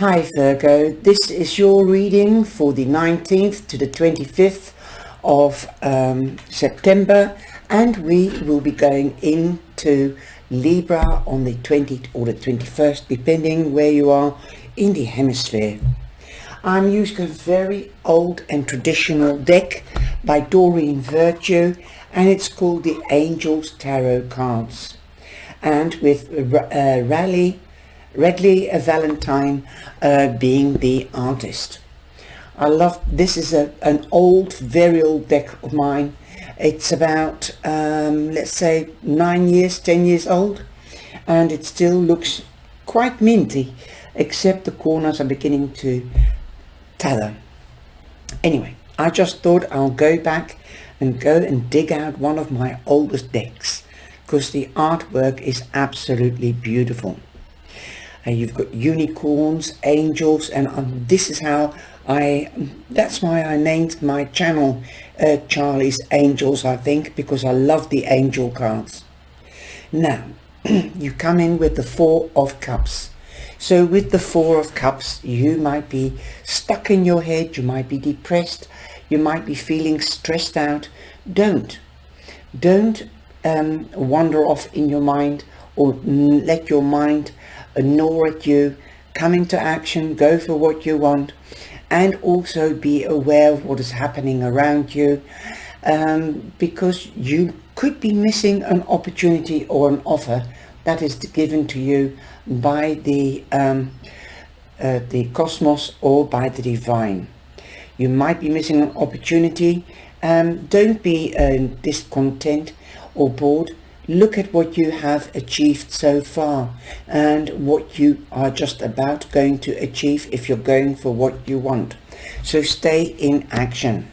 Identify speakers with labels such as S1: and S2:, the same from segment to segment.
S1: Hi Virgo, this is your reading for the 19th to the 25th of September, and we will be going into Libra on the 20th or the 21st, depending where you are in the hemisphere. I'm using a very old and traditional deck by Doreen Virtue, and it's called the Angels Tarot cards, and with Radley Valentine being the artist. I love this. Is an old, very old deck of mine. It's about let's say 10 years old, and it still looks quite minty, except the corners are beginning to tather. Anyway, I just thought I'll go back and dig out one of my oldest decks, because the artwork is absolutely beautiful. You've got unicorns, angels, and this is how that's why I named my channel Charlie's Angels, I think, because I love the angel cards. Now, you come in with the Four of Cups. So with the Four of Cups, you might be stuck in your head, you might be depressed, you might be feeling stressed out. Don't wander off in your mind, or let your mind gnaw at you. Come into action, go for what you want, and also be aware of what is happening around you, because you could be missing an opportunity or an offer that is given to you by the cosmos or by the divine. You might be missing an opportunity. Don't be discontent or bored. Look at what you have achieved so far and what you are just about going to achieve if you're going for what you want. So stay in action.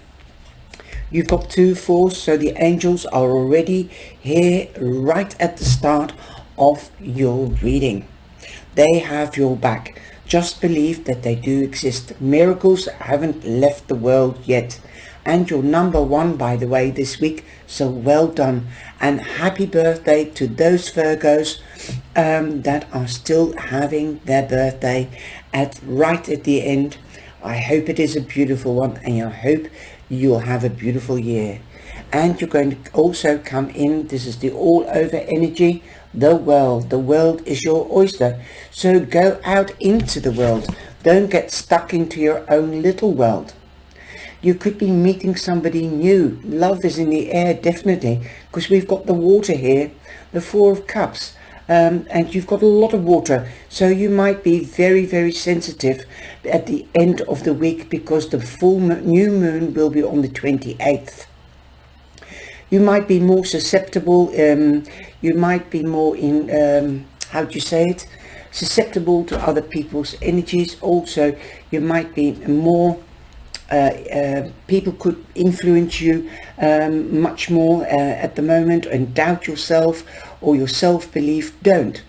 S1: You've got 2 fours, so the angels are already here right at the start of your reading. They have your back. Just believe that they do exist. Miracles haven't left the world yet. And you're number 1, by the way, this week, so well done, and happy birthday to those Virgos that are still having their birthday right at the end. I hope it is a beautiful one, and I hope you'll have a beautiful year. And you're going to also come in, this is the all over energy, the world is your oyster, so go out into the world. Don't get stuck into your own little world. You could be meeting somebody new. Love is in the air, definitely, because we've got the water here, the Four of Cups, and you've got a lot of water, so you might be very, very sensitive at the end of the week, because the new moon will be on the 28th. You might be more susceptible, you might be more susceptible to other people's energies. Also, you might be more people could influence you much more at the moment, and doubt yourself or your self-belief. Don't.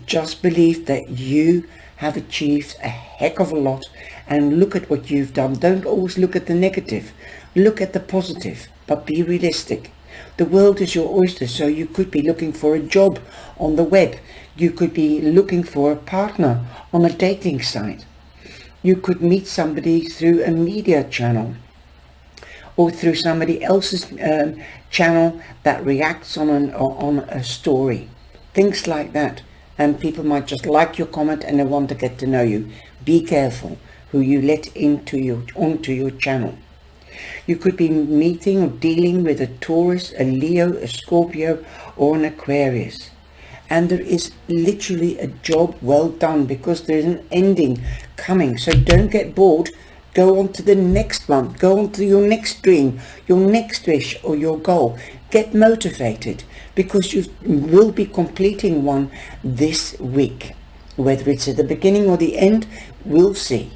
S1: Just believe that you have achieved a heck of a lot, and look at what you've done. Don't always look at the negative. Look at the positive, but be realistic. The world is your oyster, so you could be looking for a job on the web. You could be looking for a partner on a dating site. You could meet somebody through a media channel, or through somebody else's channel that reacts on a story. Things like that. And people might just like your comment and they want to get to know you. Be careful who you let onto your channel. You could be meeting or dealing with a Taurus, a Leo, a Scorpio, or an Aquarius. And there is literally a job well done, because there's an ending coming. So don't get bored. Go on to the next one. Go on to your next dream, your next wish, or your goal. Get motivated, because you will be completing one this week. Whether it's at the beginning or the end, we'll see.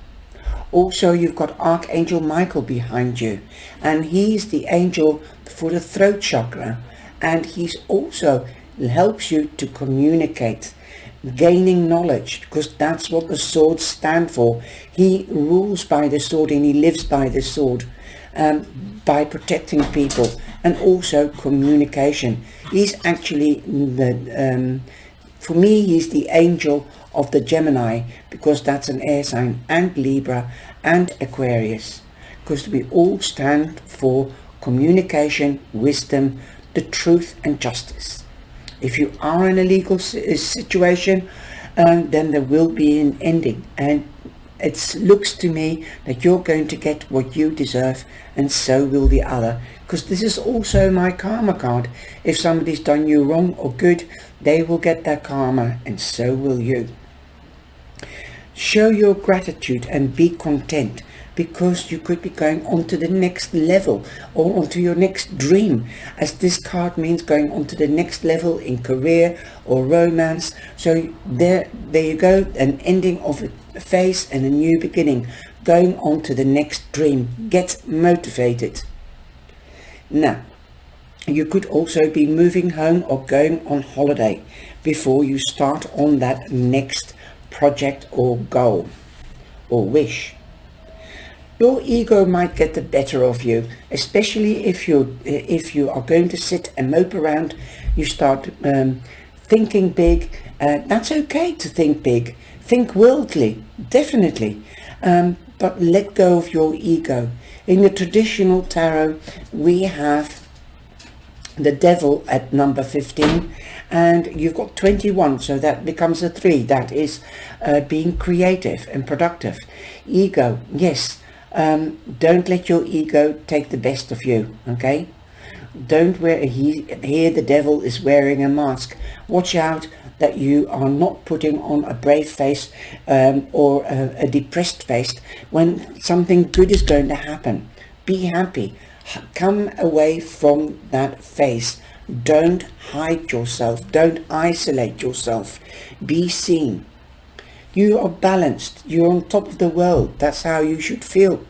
S1: Also, you've got Archangel Michael behind you, and he's the angel for the throat chakra, and he's also helps you to communicate, gaining knowledge, because that's what the swords stand for. He rules by the sword, and he lives by the sword, by protecting people, and also communication. He's actually for me, he's the angel of the Gemini, because that's an air sign, and Libra and Aquarius, because we all stand for communication, wisdom, the truth and justice. If you are in a legal situation, then there will be an ending, and it looks to me that you're going to get what you deserve, and so will the other, because this is also my karma card. If somebody's done you wrong or good, they will get their karma, and so will you. Show your gratitude and be content, because you could be going on to the next level or onto your next dream, as this card means going on to the next level in career or romance. So there you go, an ending of a phase and a new beginning, going on to the next dream. Get motivated. Now, you could also be moving home or going on holiday before you start on that next project or goal or wish. Your ego might get the better of you, especially if you are going to sit and mope around. You start thinking big. That's okay to think big. Think worldly, definitely. But let go of your ego. In the traditional tarot, we have the devil at number 15, and you've got 21, so that becomes a 3. That is being creative and productive. Ego, yes. Don't let your ego take the best of you, okay? Don't wear, here the devil is wearing a mask. Watch out that you are not putting on a brave face or a depressed face when something good is going to happen. Be happy. Come away from that face. Don't hide yourself. Don't isolate yourself. Be seen. You are balanced. You're on top of the world. That's how you should feel.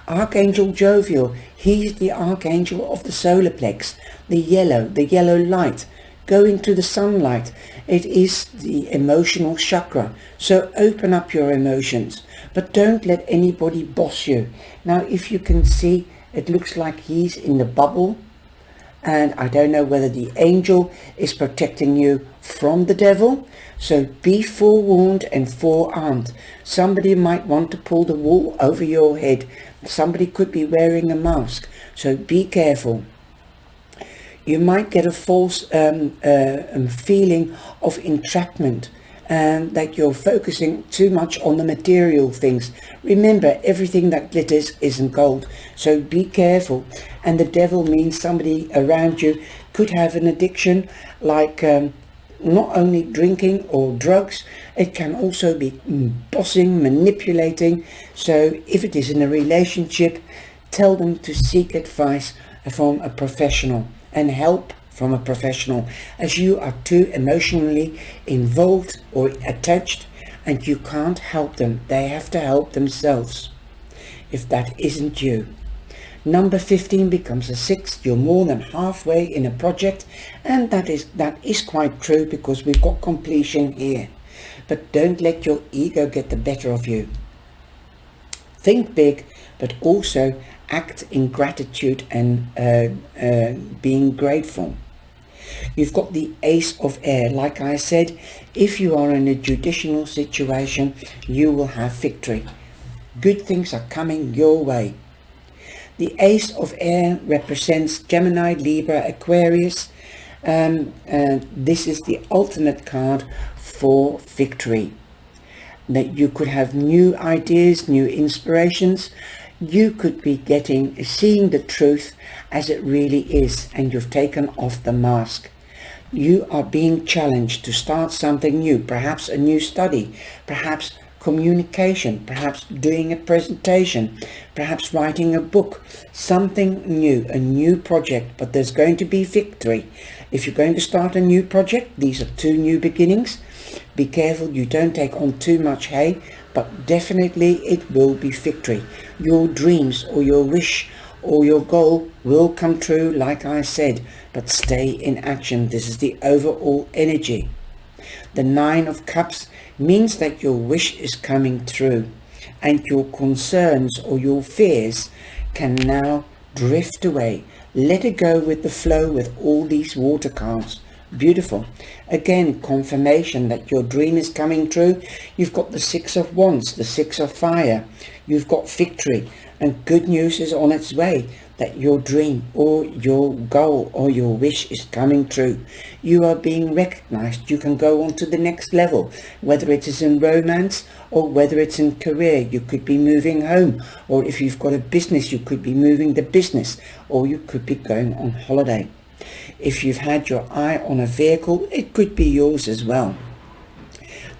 S1: Archangel Jovial, he's the archangel of the solar plex, the yellow light. Go into the sunlight. It is the emotional chakra. So open up your emotions, but don't let anybody boss you. Now, if you can see, it looks like he's in the bubble. And I don't know whether the angel is protecting you from the devil. So be forewarned and forearmed. Somebody might want to pull the wool over your head. Somebody could be wearing a mask. So be careful. You might get a false feeling of entrapment, and that you're focusing too much on the material things. Remember, everything that glitters isn't gold, so be careful. And the devil means somebody around you could have an addiction, like not only drinking or drugs, it can also be bossing, manipulating. So if it is in a relationship, tell them to seek advice from a professional and help from a professional, as you are too emotionally involved or attached, and you can't help them. They have to help themselves. If that isn't you. Number 15 becomes a 6. You're more than halfway in a project, and that is quite true, because we've got completion here. But don't let your ego get the better of you. Think big, but also act in gratitude and being grateful. You've got the Ace of Air. Like I said, if you are in a judicial situation, you will have victory. Good things are coming your way. The Ace of Air represents Gemini, Libra, Aquarius. This is the ultimate card for victory. That you could have new ideas, new inspirations. You could be seeing the truth as it really is, and you've taken off the mask. You are being challenged to start something new, perhaps a new study, perhaps communication, perhaps doing a presentation, perhaps writing a book, something new, a new project, but there's going to be victory. If you're going to start a new project, these are 2 new beginnings. Be careful you don't take on too much hay, but definitely it will be victory. Your dreams or your wish or your goal will come true, like I said, but stay in action. This is the overall energy. The 9 of Cups means that your wish is coming true, and your concerns or your fears can now drift away. Let it go with the flow with all these water cards. Beautiful. Again, confirmation that your dream is coming true. You've got the Six of Wands, the Six of Fire. You've got victory, and good news is on its way that your dream or your goal or your wish is coming true. You are being recognized. You can go on to the next level, whether it is in romance or whether it's in career. You could be moving home, or if you've got a business, you could be moving the business, or you could be going on holiday. If you've had your eye on a vehicle, it could be yours as well.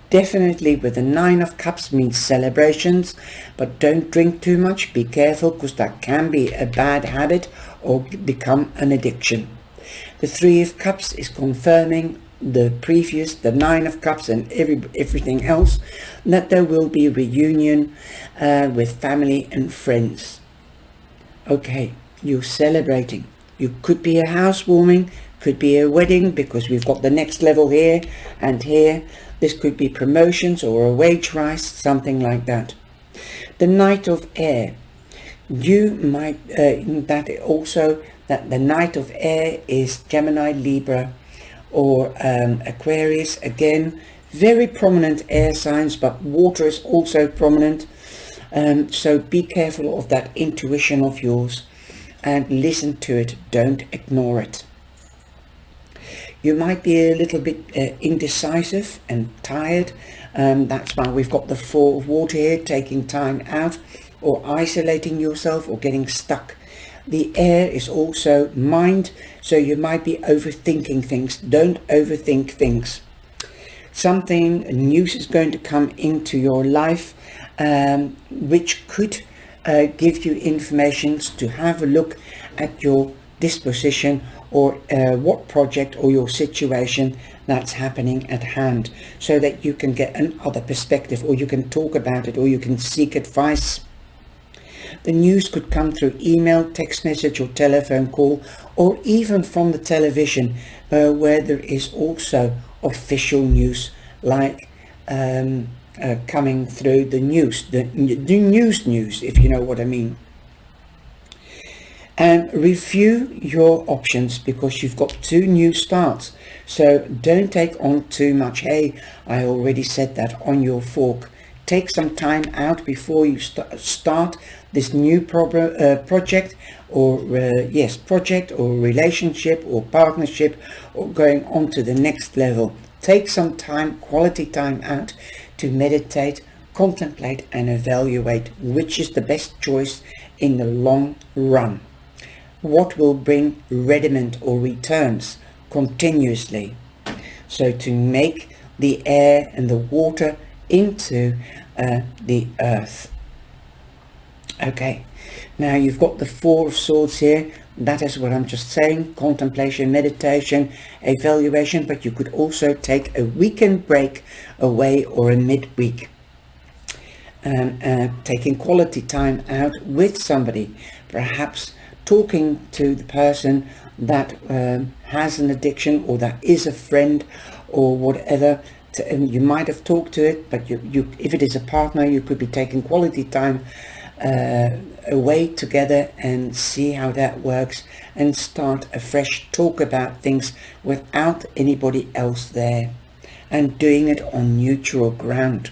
S1: Definitely with the Nine of Cups means celebrations, but don't drink too much. Be careful, because that can be a bad habit or become an addiction. The Three of Cups is confirming the previous, the Nine of Cups and everything else, that there will be a reunion with family and friends. Okay, you're celebrating. You could be a housewarming, could be a wedding, because we've got the next level here and here. This could be promotions or a wage rise, something like that. The Knight of Air. You might, that the Knight of Air is Gemini, Libra, or Aquarius. Again, very prominent air signs, but water is also prominent. So be careful of that intuition of yours and listen to it. Don't ignore it. You might be a little bit indecisive and tired. That's why we've got the Four of Water here, taking time out or isolating yourself or getting stuck. The air is also mind, so you might be overthinking things. Don't overthink things. Something news is going to come into your life, which could give you information to have a look at your disposition or what project or your situation that's happening at hand, so that you can get another perspective, or you can talk about it, or you can seek advice. The news could come through email, text message or telephone call, or even from the television, where there is also official news, like coming through the news, the news, if you know what I mean. And review your options, because you've got 2 new starts. So don't take on too much. Hey, I already said that on your fork. Take some time out before you start this new project, or project or relationship or partnership, or going on to the next level. Take some time, quality time out to meditate, contemplate and evaluate which is the best choice in the long run. What will bring rediment or returns continuously. So to make the air and the water into the earth. Okay, now you've got the Four of Swords here. That is what I'm just saying: contemplation, meditation, evaluation. But you could also take a weekend break away, or a midweek, taking quality time out with somebody, perhaps talking to the person that has an addiction, or that is a friend or whatever. And you might have talked to it, but you if it is a partner, you could be taking quality time away together and see how that works, and start a fresh talk about things without anybody else there, and doing it on neutral ground.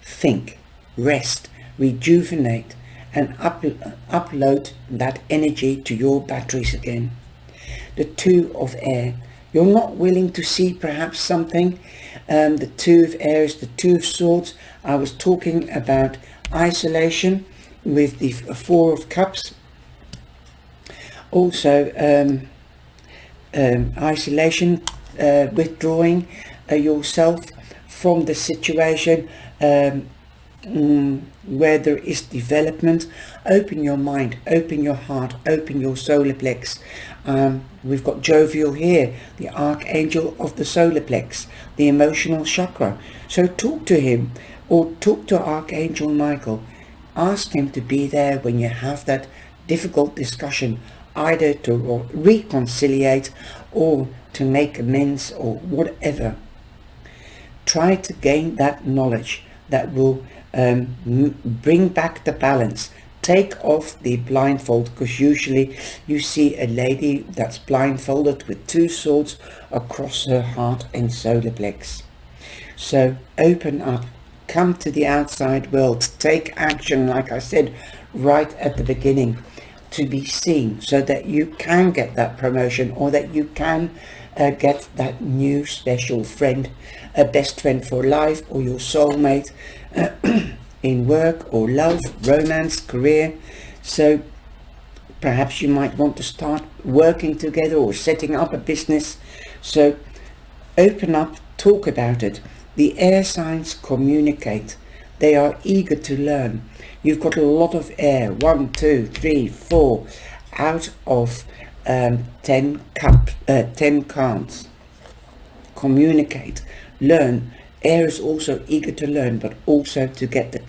S1: Think, rest, rejuvenate, and upload that energy to your batteries again. The Two of Air. You're not willing to see perhaps something. The Two of Air is the Two of Swords. I was talking about isolation with the Four of Cups. Also isolation, withdrawing yourself from the situation where there is development. Open your mind, open your heart, open your solar plex. We've got Jovial here, the archangel of the solar plex, the emotional chakra. So talk to him, or talk to Archangel Michael. Ask him to be there when you have that difficult discussion, either to reconciliate or to make amends or whatever. Try to gain that knowledge that will bring back the balance. take off the blindfold, because usually you see a lady that's blindfolded with 2 swords across her heart and solar plex. So open up, come to the outside world, take action, like I said right at the beginning, to be seen, so that you can get that promotion, or that you can get that new special friend, a best friend for life, or your soulmate in work or love, romance, career. So perhaps you might want to start working together or setting up a business. So open up, talk about it. The air signs communicate. They are eager to learn. You've got a lot of air. 1, 2, 3, 4 out of 10 cards. Communicate, learn. Air is also eager to learn, but also to get the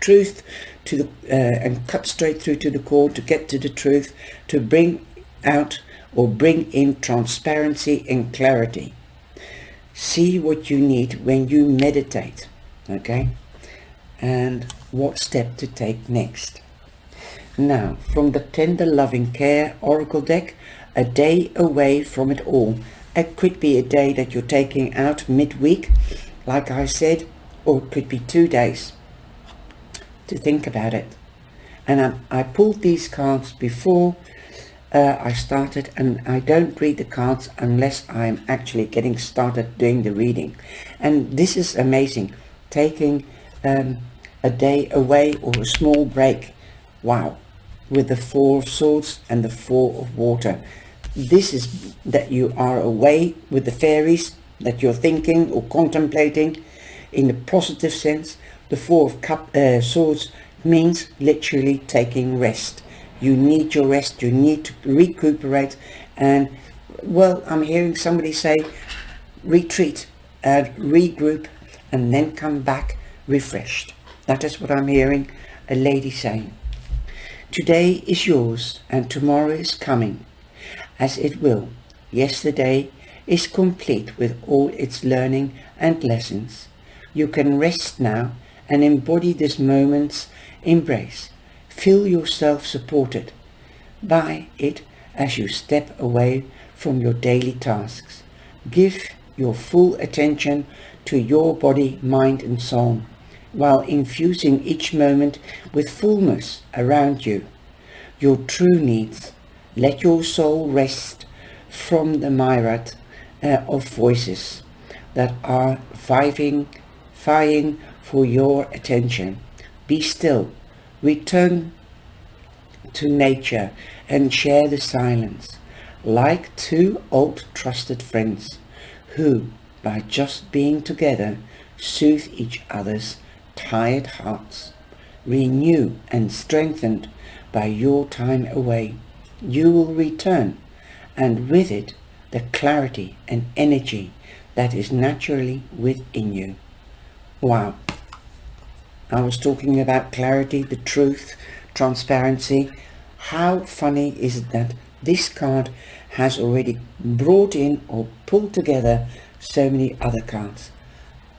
S1: truth to the and cut straight through to the core, to get to the truth, to bring out or bring in transparency and clarity. See what you need when you meditate, okay? And what step to take next. Now, from the Tender Loving Care Oracle deck, a day away from it all. It could be a day that you're taking out midweek, like I said, or it could be 2 days to think about it. And I pulled these cards before I started, and I don't read the cards unless I'm actually getting started doing the reading. And this is amazing, taking a day away or a small break. Wow, with the 4 of Swords and the 4 of Water. This is that you are away with the fairies, that you're thinking or contemplating in the positive sense. The 4 of Swords means literally taking rest. You need your rest, you need to recuperate, and well, I'm hearing somebody say retreat and regroup and then come back refreshed. That is what I'm hearing a lady saying. Today is yours and tomorrow is coming, as it will. Yesterday is complete with all its learning and lessons. You can rest now and embody this moment's embrace. Feel yourself supported by it as you step away from your daily tasks. Give your full attention to your body, mind and soul, while infusing each moment with fullness around you. Your true needs. Let your soul rest from the myriad of voices that are vying for your attention. Be still. Return to nature and share the silence, like 2 old trusted friends who, by just being together, soothe each other's tired hearts. Renew and strengthened by your time away, you will return, and with it the clarity and energy that is naturally within you. Wow. I was talking about clarity, the truth, transparency. How funny is it that this card has already brought in or pulled together so many other cards?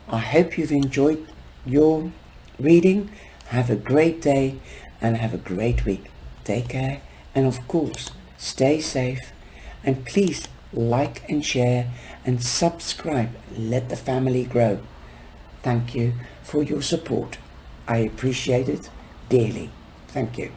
S1: I hope you've enjoyed your reading. Have a great day and have a great week. Take care, and of course, stay safe, and please like and share and subscribe. Let the family grow. Thank you for your support. I appreciate it dearly. Thank you.